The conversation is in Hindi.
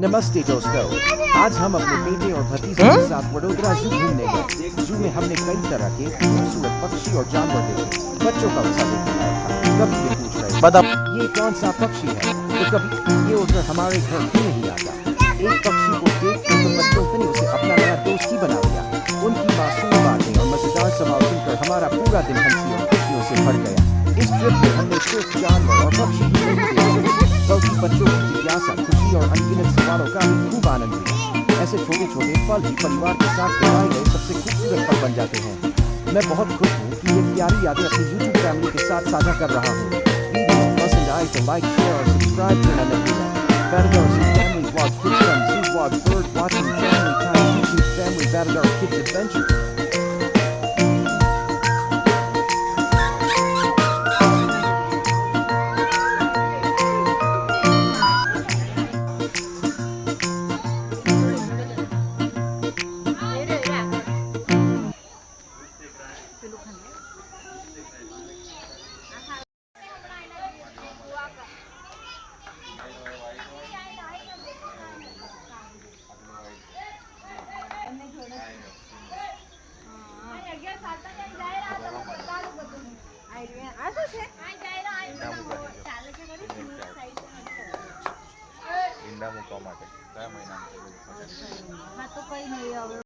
नमस्ते दोस्तों, आज हम अपने बेटे और भतीजे के साथ वडोदरा जू घूमने गए। जू में हमने कई तरह के खूबसूरत पक्षी और जानवर देखे। बच्चों का उत्साह देखने लायक था। कभी ये पूछ रहे थे, ये कौन सा पक्षी है, तो कभी ये उड़कर हमारे घर क्यों नहीं आता। एक पक्षी को देखकर तो बच्चों ने उसे अपना नया दोस्त ही बना लिया। उनकी मासूम बातें और मजेदार सवाल सुनकर हमारा पूरा दिन हंसी और खुशियों से भर गया। इस ट्रिप में हमने सिर्फ जानवर और पक्षी ही नहीं देखे, बल्कि बच्चों की जिज्ञासा, खुशी और अनगिनत सवालों का भी खूब आनंद लिया। ऐसे छोटे छोटे पल ही परिवार के साथ बिताए गए सबसे खूबसूरत पल बन जाते हैं। मैं बहुत खुश हूँ कि ये प्यारी यादें अपनी YouTube फैमिली के साथ साझा कर रहा हूँ। वीडियो पसंद आए तो लाइक, शेयर और सब्सक्राइब करना न भूलें। Batador Zoo Family Vlog, Kids Fun, Zoo Vlog, Bird Watching, Family Time, YouTube Family Batador Kids Adventure. ઈંડા મૂકવા માટે કયા મહિનામાં? હા તો કઈ નહીં હવે